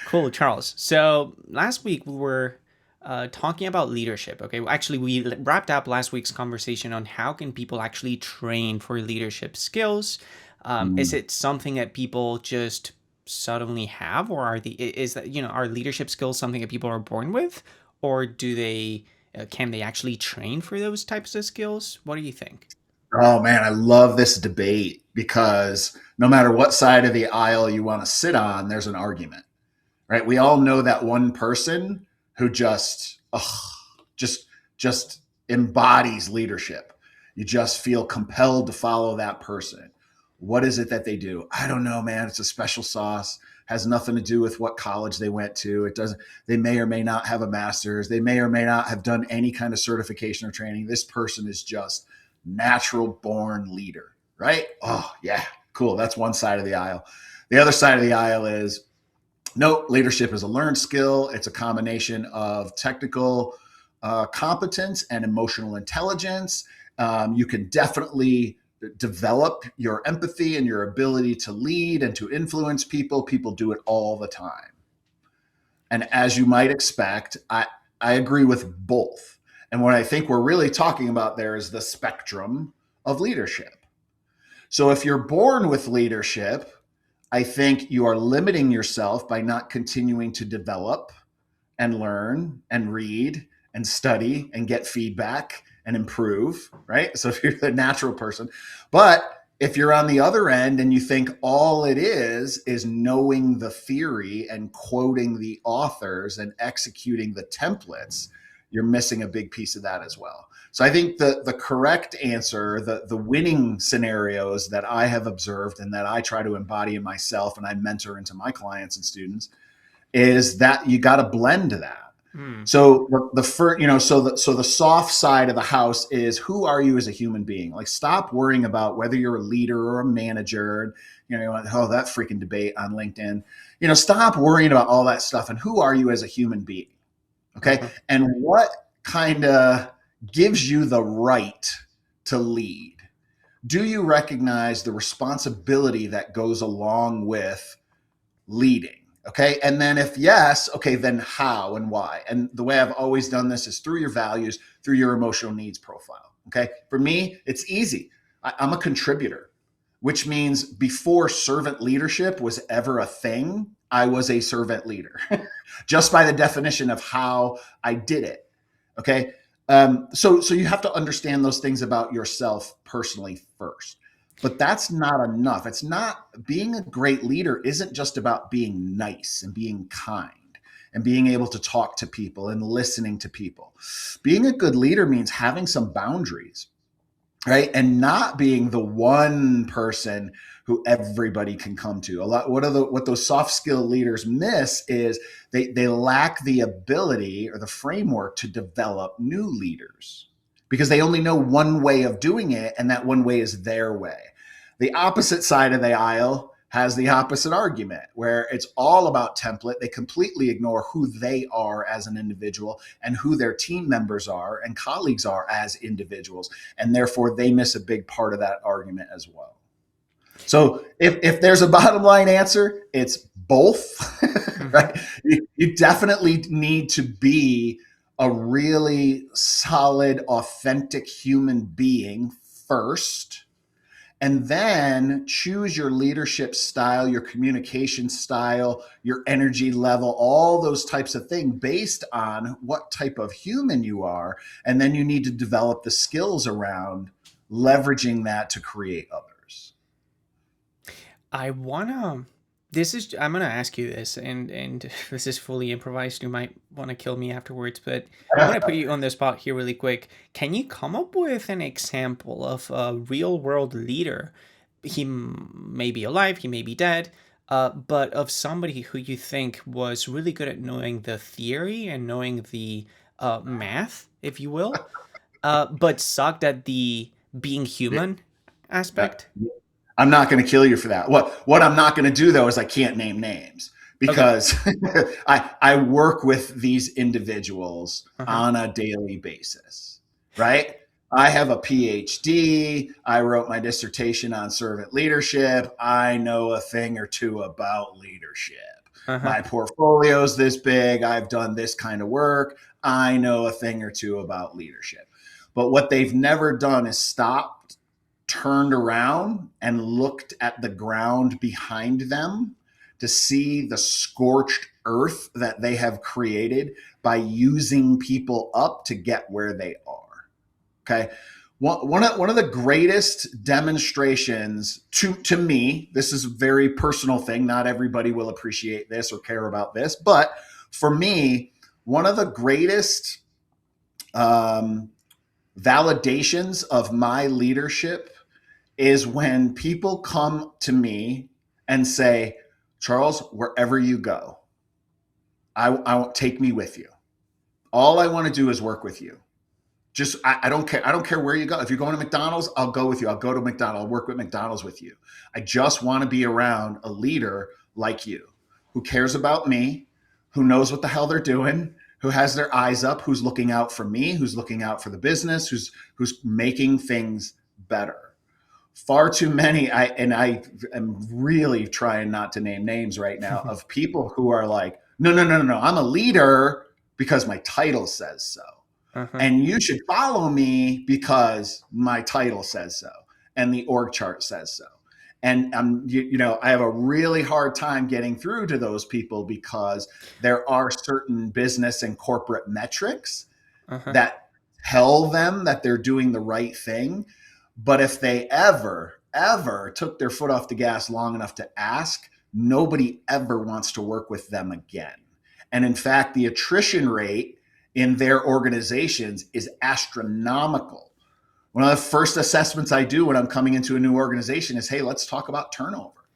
Cool, Charles. So last week we were talking about leadership. Okay, actually we wrapped up last week's conversation on how can people actually train for leadership skills. Is Mm. it something that people just suddenly have, or is that are leadership skills something that people are born with, or do they can they actually train for those types of skills? What do you think? Oh man, I love this debate because no matter what side of the aisle you want to sit on, there's an argument, right? We all know that one person who just, just embodies leadership. You just feel compelled to follow that person. What is it that they do? I don't know, man. It's a special sauce. Has nothing to do with what college they went to. It doesn't. They may or may not have a master's. They may or may not have done any kind of certification or training. This person is just natural born leader, right? Oh yeah, cool. That's one side of the aisle. The other side of the aisle is no, leadership is a learned skill. It's a combination of technical competence and emotional intelligence. You can definitely develop your empathy and your ability to lead and to influence people. People do it all the time. And as you might expect, I agree with both. And what I think we're really talking about there is the spectrum of leadership. So if you're born with leadership, I think you are limiting yourself by not continuing to develop and learn and read and study and get feedback and improve, right? So if you're the natural person, but if you're on the other end and you think all it is knowing the theory and quoting the authors and executing the templates, you're missing a big piece of that as well. So I think the correct answer, the winning scenarios that I have observed and that I try to embody in myself and I mentor into my clients and students is that you got to blend that. Hmm. So the first, so the soft side of the house is who are you as a human being? Like, stop worrying about whether you're a leader or a manager. Oh, that freaking debate on LinkedIn. Stop worrying about all that stuff and who are you as a human being? Okay, Uh-huh. and what kind of gives you the right to lead? Do you recognize the responsibility that goes along with leading? Okay. And then if yes, okay, then how and why? And the way I've always done this is through your values, through your emotional needs profile. Okay. For me, it's easy. I'm a contributor, which means before servant leadership was ever a thing, I was a servant leader just by the definition of how I did it. Okay. So you have to understand those things about yourself personally first. But that's not enough. It's not being a great leader isn't just about being nice and being kind and being able to talk to people and listening to people. Being a good leader means having some boundaries, right? And not being the one person who everybody can come to. A lot what those soft skill leaders miss is they lack the ability or the framework to develop new leaders because they only know one way of doing it, and that one way is their way. The opposite side of the aisle has the opposite argument where it's all about template. They completely ignore who they are as an individual and who their team members are and colleagues are as individuals. And therefore, they miss a big part of that argument as well. So if there's a bottom line answer, it's both, Mm-hmm. right? You definitely need to be a really solid, authentic human being first, and then choose your leadership style, your communication style, your energy level, all those types of things based on what type of human you are. And then you need to develop the skills around leveraging that to create others. I wanna. This is. I'm gonna ask you this, and this is fully improvised. You might want to kill me afterwards, but I'm gonna put you on the spot here really quick. Can you come up with an example of a real world leader? May be alive, he may be dead, but of somebody who you think was really good at knowing the theory and knowing the math, if you will, but sucked at the being human Yeah. aspect. I'm not going to kill you for that. What I'm not going to do though is I can't name names Okay. because I work with these individuals Uh huh. on a daily basis, right? I have a PhD. I wrote my dissertation on servant leadership. I know a thing or two about leadership. Uh-huh. My portfolio's this big. I've done this kind of work. I know a thing or two about leadership. But what they've never done is stopped, turned around, and looked at the ground behind them to see the scorched earth that they have created by using people up to get where they are. Okay. One of the greatest demonstrations to me, this is a very personal thing. Not everybody will appreciate this or care about this, but for me, one of the greatest um, validations of my leadership is when people come to me and say, Charles, wherever you go, I won't take me with you. All I want to do is work with you. Just I don't care. I don't care where you go. If you're going to McDonald's, I'll go with you. I'll go to McDonald's. I'll work with McDonald's with you. I just want to be around a leader like you, who cares about me, who knows what the hell they're doing, who has their eyes up, who's looking out for me, who's looking out for the business, who's making things better. Far too many, I am really trying not to name names right now, of people who are like, no, no, no, no, no. I'm a leader because my title says so, Uh-huh. and you should follow me because my title says so and the org chart says so. And I have a really hard time getting through to those people because there are certain business and corporate metrics Uh-huh. that tell them that they're doing the right thing. But if they ever took their foot off the gas long enough to ask, nobody ever wants to work with them again. And in fact, the attrition rate in their organizations is astronomical. One of the first assessments I do when I'm coming into a new organization is, hey, let's talk about turnover.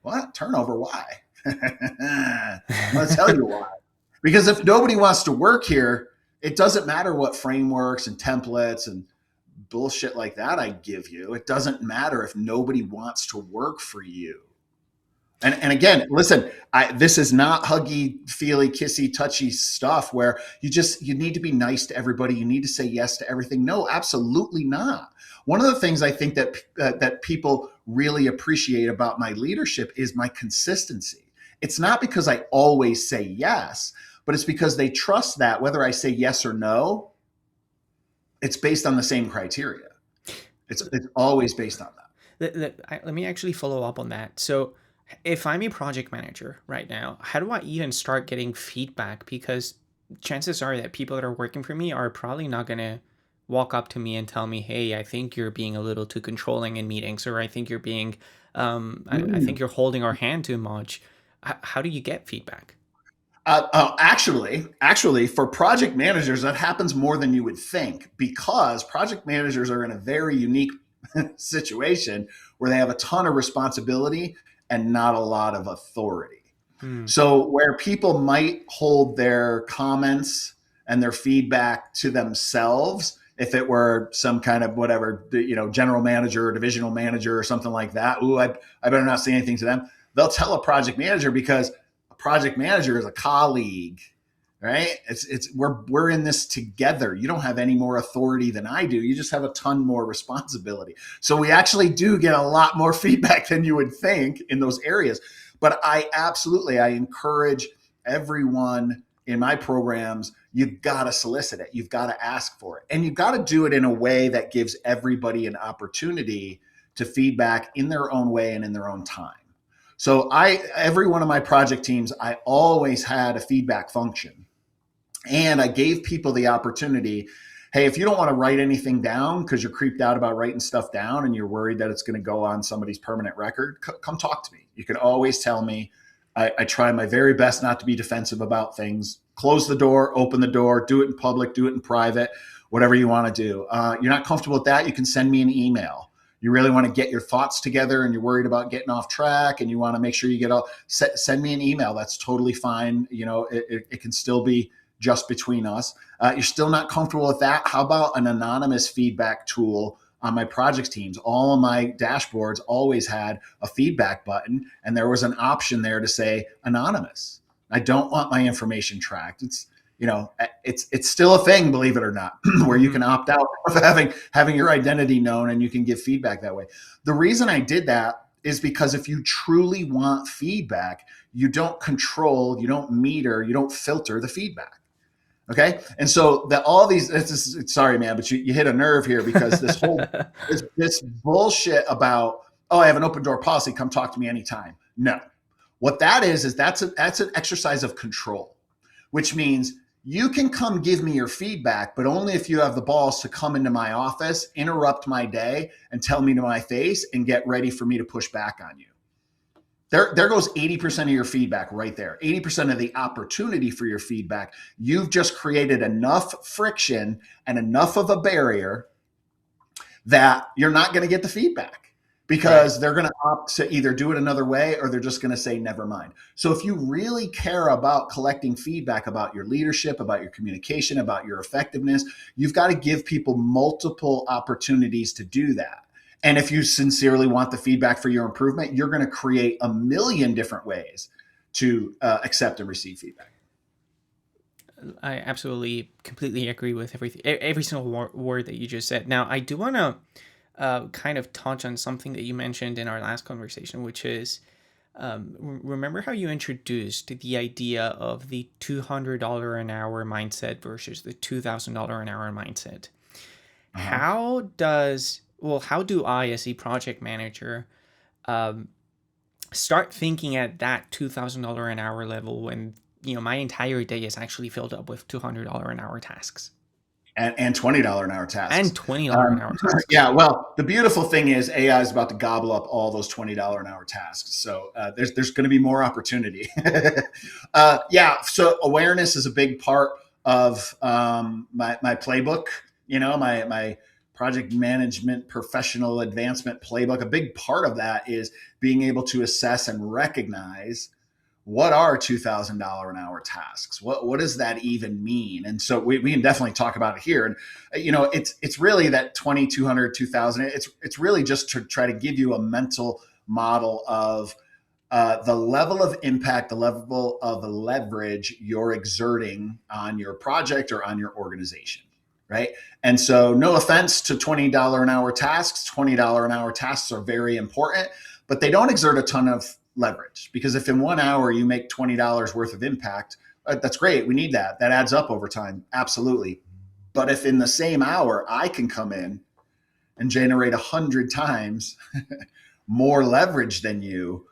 What? Turnover? Why? I'm going to tell you why. Because if nobody wants to work here, it doesn't matter what frameworks and templates and bullshit like that I give you. It doesn't matter if nobody wants to work for you. And again, listen, this is not huggy, feely, kissy, touchy stuff where you need to be nice to everybody. You need to say yes to everything. No, absolutely not. One of the things I think that people really appreciate about my leadership is my consistency. It's not because I always say yes, but it's because they trust that whether I say yes or no, it's based on the same criteria. It's always based on that. Let me actually follow up on that. So, if I'm a project manager right now, how do I even start getting feedback? Because chances are that people that are working for me are probably not going to walk up to me and tell me, hey, I think you're being a little too controlling in meetings, or I think you're being, I think Mm. you're holding our hand too much. How do you get feedback? Actually, for project managers, that happens more than you would think because project managers are in a very unique situation where they have a ton of responsibility and not a lot of authority. Hmm. So, where people might hold their comments and their feedback to themselves, if it were some kind of whatever, general manager or divisional manager or something like that, I better not say anything to them. They'll tell a project manager because a project manager is a colleague, right? It's we're in this together. You don't have any more authority than I do. You just have a ton more responsibility. So we actually do get a lot more feedback than you would think in those areas. But I encourage everyone in my programs, you've got to solicit it. You've got to ask for it. And you've got to do it in a way that gives everybody an opportunity to feedback in their own way and in their own time. So every one of my project teams, I always had a feedback function. And I gave people the opportunity, hey, if you don't want to write anything down because you're creeped out about writing stuff down and you're worried that it's going to go on somebody's permanent record, come talk to me. You can always tell me. I try my very best not to be defensive about things. Close the door, open the door, do it in public, do it in private, whatever you want to do. You're not comfortable with that, you can send me an email. You really want to get your thoughts together and you're worried about getting off track and you want to make sure you get all, send me an email. That's totally fine. It can still be just between us. You're still not comfortable with that? How about an anonymous feedback tool on my project teams? All of my dashboards always had a feedback button, and there was an option there to say anonymous. I don't want my information tracked. It's still a thing, believe it or not, where you Mm-hmm. can opt out of having your identity known and you can give feedback that way. The reason I did that is because if you truly want feedback, you don't control, you don't meter, you don't filter the feedback. Okay. And so that all these, sorry, man, but you hit a nerve here because this bullshit about, oh, I have an open door policy, come talk to me anytime. No, what that is that's an exercise of control, which means you can come give me your feedback, but only if you have the balls to come into my office, interrupt my day, and tell me to my face and get ready for me to push back on you. There goes 80% of your feedback right there. 80% of the opportunity for your feedback. You've just created enough friction and enough of a barrier that you're not going to get the feedback Right. because they're going to opt to either do it another way or they're just going to say, never mind. So if you really care about collecting feedback about your leadership, about your communication, about your effectiveness, you've got to give people multiple opportunities to do that. And if you sincerely want the feedback for your improvement, you're going to create a million different ways to accept and receive feedback. I absolutely completely agree with everything, every single word that you just said. Now, I do want to kind of touch on something that you mentioned in our last conversation, which is remember how you introduced the idea of the $200 an hour mindset versus the $2,000 an hour mindset. Uh-huh. How do I, as a project manager, um, start thinking at that $2,000 an hour level when my entire day is actually filled up with $200 an hour tasks And $20 an hour tasks. and $20 an hour tasks? Yeah, well, the beautiful thing is AI is about to gobble up all those $20 an hour tasks. So there's going to be more opportunity. Yeah, so awareness is a big part of my playbook. My project management professional advancement playbook. A big part of that is being able to assess and recognize what are $2,000 an hour tasks. What does that even mean? And so we can definitely talk about it here. And it's really that 2,200, 2,000. It's really just to try to give you a mental model of the level of impact, the level of leverage you're exerting on your project or on your organization. Right. And so, no offense to $20 an hour tasks, $20 an hour tasks are very important, but they don't exert a ton of leverage, because if in 1 hour you make $20 worth of impact, that's great. We need that. That adds up over time. Absolutely. But if in the same hour I can come in and generate 100 times more leverage than you,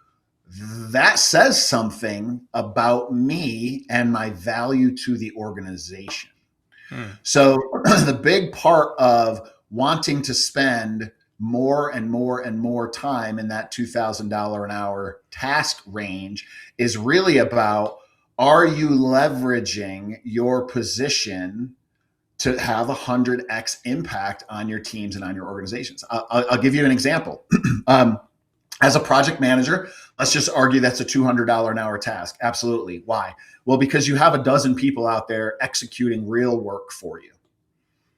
that says something about me and my value to the organization. Hmm. So the big part of wanting to spend more and more and more time in that $2,000 an hour task range is really about, are you leveraging your position to have 100x impact on your teams and on your organizations? I'll give you an example. As a project manager, let's just argue that's a $200 an hour task. Absolutely. Why? Well, because you have a dozen people out there executing real work for you.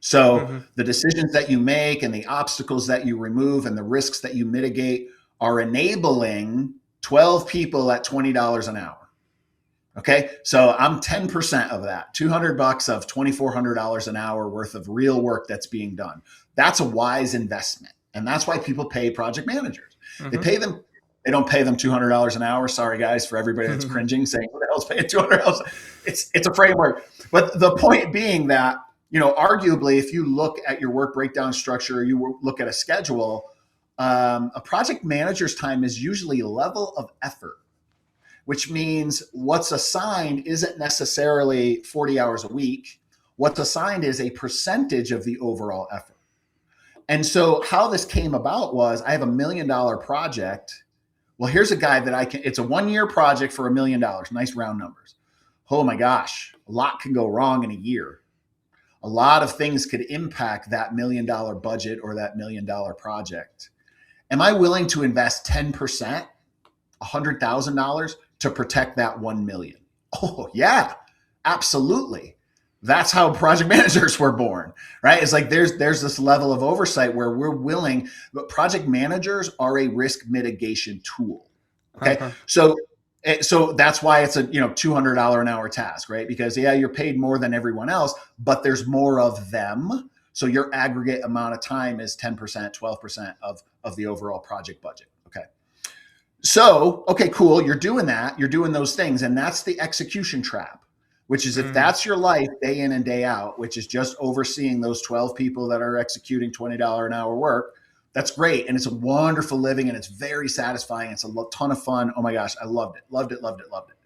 So Mm-hmm. the decisions that you make and the obstacles that you remove and the risks that you mitigate are enabling 12 people at $20 an hour. Okay. So I'm 10% of that, $200 of $2,400 an hour worth of real work that's being done. That's a wise investment. And that's why people pay project managers. They Mm-hmm. pay them, they don't pay them $200 an hour. Sorry, guys, for everybody that's cringing saying, who the hell's paying $200? It's a framework. But the point being that, arguably, if you look at your work breakdown structure, you look at a schedule, a project manager's time is usually a level of effort, which means what's assigned isn't necessarily 40 hours a week. What's assigned is a percentage of the overall effort. And so how this came about was, I have $1 million project. Well, here's a guy that it's a 1 year project for $1 million. Nice round numbers. Oh my gosh, a lot can go wrong in a year. A lot of things could impact that $1 million budget or that $1 million project. Am I willing to invest 10%, $100,000 to protect that 1 million? Oh yeah, absolutely. That's how project managers were born, right? It's like there's this level of oversight where we're willing, but project managers are a risk mitigation tool. Okay, Uh-huh. so that's why it's a $200 an hour task, right? Because yeah, you're paid more than everyone else, but there's more of them. So your aggregate amount of time is 10%, 12% of the overall project budget. Okay. So, okay, cool. You're doing that. You're doing those things. And that's the execution trap, which is if Mm, that's your life day in and day out, which is just overseeing those 12 people that are executing $20 an hour work, that's great. And it's a wonderful living and it's very satisfying. It's a ton of fun. Oh my gosh, I loved it. Loved it, loved it, loved it.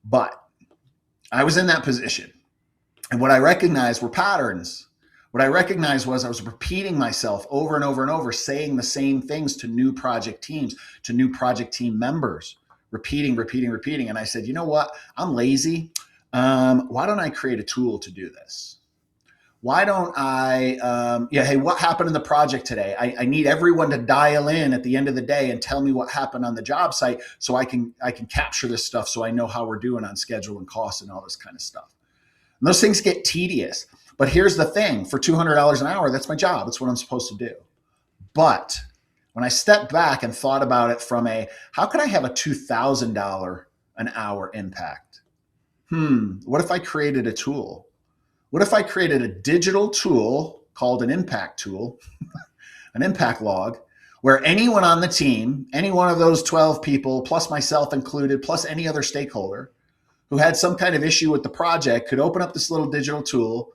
But I was in that position. And what I recognized were patterns. What I recognized was I was repeating myself over and over and over, saying the same things to new project teams, to new project team members, repeating, repeating, repeating. And I said, you know what? I'm lazy. Why don't I create a tool to do this? Why don't I, hey, what happened in the project today? I need everyone to dial in at the end of the day and tell me what happened on the job site so I can capture this stuff so I know how we're doing on schedule and costs and all this kind of stuff. And those things get tedious. But here's the thing, for $200 an hour, that's my job. It's what I'm supposed to do. But when I stepped back and thought about it from how can I have a $2,000 an hour impact? What if I created a tool? What if I created a digital tool called an impact tool, an impact log, where anyone on the team, any one of those 12 people, plus myself included, plus any other stakeholder who had some kind of issue with the project could open up this little digital tool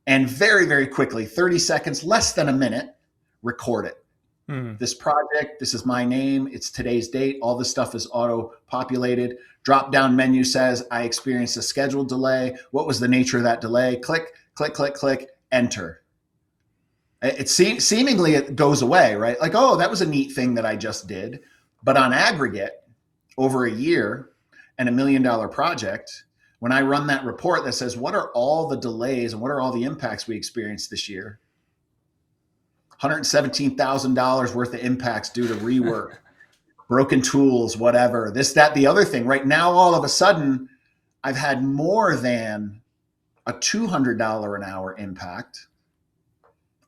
and very, very quickly, 30 seconds, less than a minute, record it. mm, This project, this is my name, it's today's date, all this stuff is auto populated. Drop down menu says, I experienced a scheduled delay. What was the nature of that delay? Click, click, click, click, enter. Seemingly it goes away, right? Like, oh, that was a neat thing that I just did. But on aggregate, over a year and $1 million project, when I run that report that says, what are all the delays and what are all the impacts we experienced this year? $117,000 worth of impacts due to rework, broken tools, whatever, this, that, the other thing. Right now, all of a sudden, I've had more than a $200 an hour impact.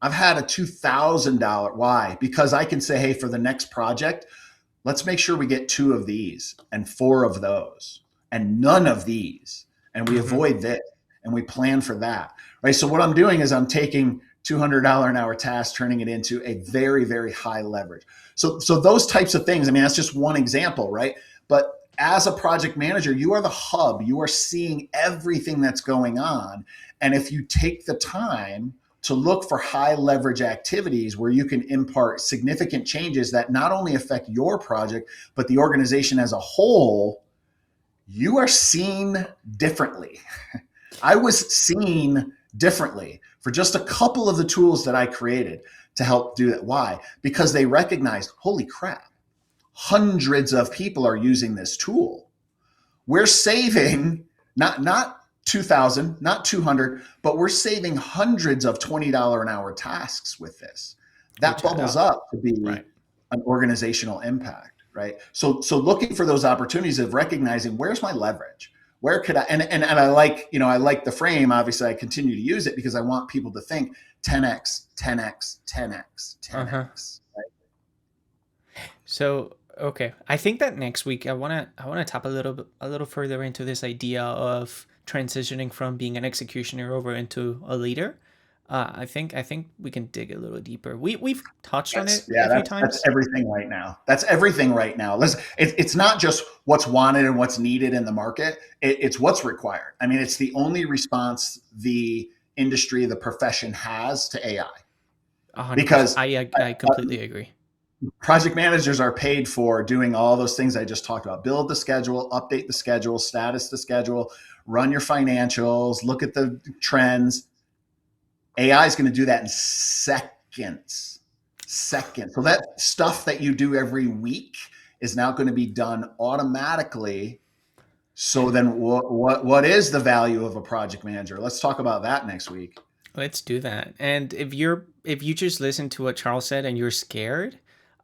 I've had a $2,000. Why? Because I can say, hey, for the next project, let's make sure we get 2 of these and 4 of those and none of these. And we mm-hmm. avoid this and we plan for that. Right. So what I'm doing is I'm taking $200 an hour task, turning it into a very, very high leverage. So those types of things, I mean, that's just one example, right? But as a project manager, you are the hub. You are seeing everything that's going on. And if you take the time to look for high leverage activities where you can impart significant changes that not only affect your project, but the organization as a whole, you are seen differently. I was seen differently for just a couple of the tools that I created to help do that. Why? Because they recognized, holy crap, hundreds of people are using this tool. We're saving not 2,000, not 200, but we're saving hundreds of $20 an hour tasks with this. That Which add bubbles up. up to be Right. an organizational impact, right? So looking for those opportunities of recognizing where's my leverage? Where could I, and I like, I like the frame. Obviously I continue to use it because I want people to think 10x, 10x, 10x, Uh-huh. 10x. So, okay, I think that next week I wanna tap a little further into this idea of transitioning from being an executioner over into a leader. I think we can dig a little deeper. We've touched on That's it yeah, a few that's times. everything right now. That's everything right now. It's not just what's wanted and what's needed in the market. It's what's required. I mean, it's the only response the industry, the profession has to AI. 100%. Because I completely agree. project managers are paid for doing all those things I just talked about: build the schedule, update the schedule, status the schedule, run your financials, look at the trends. AI is going to do that in seconds. Seconds. So that stuff that you do every week is now going to be done automatically. So And then what is the value of a project manager? Let's talk about that next week. let's do that. And if you just listen to what Charles said and you're scared,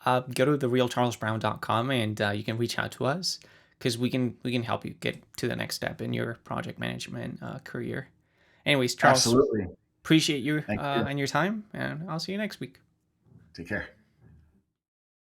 go to therealcharlesbrown.com and you can reach out to us because we can help you get to the next step in your project management career. Anyways, Charles, Absolutely. appreciate you Thank you. and your time, and I'll see you next week. Take care.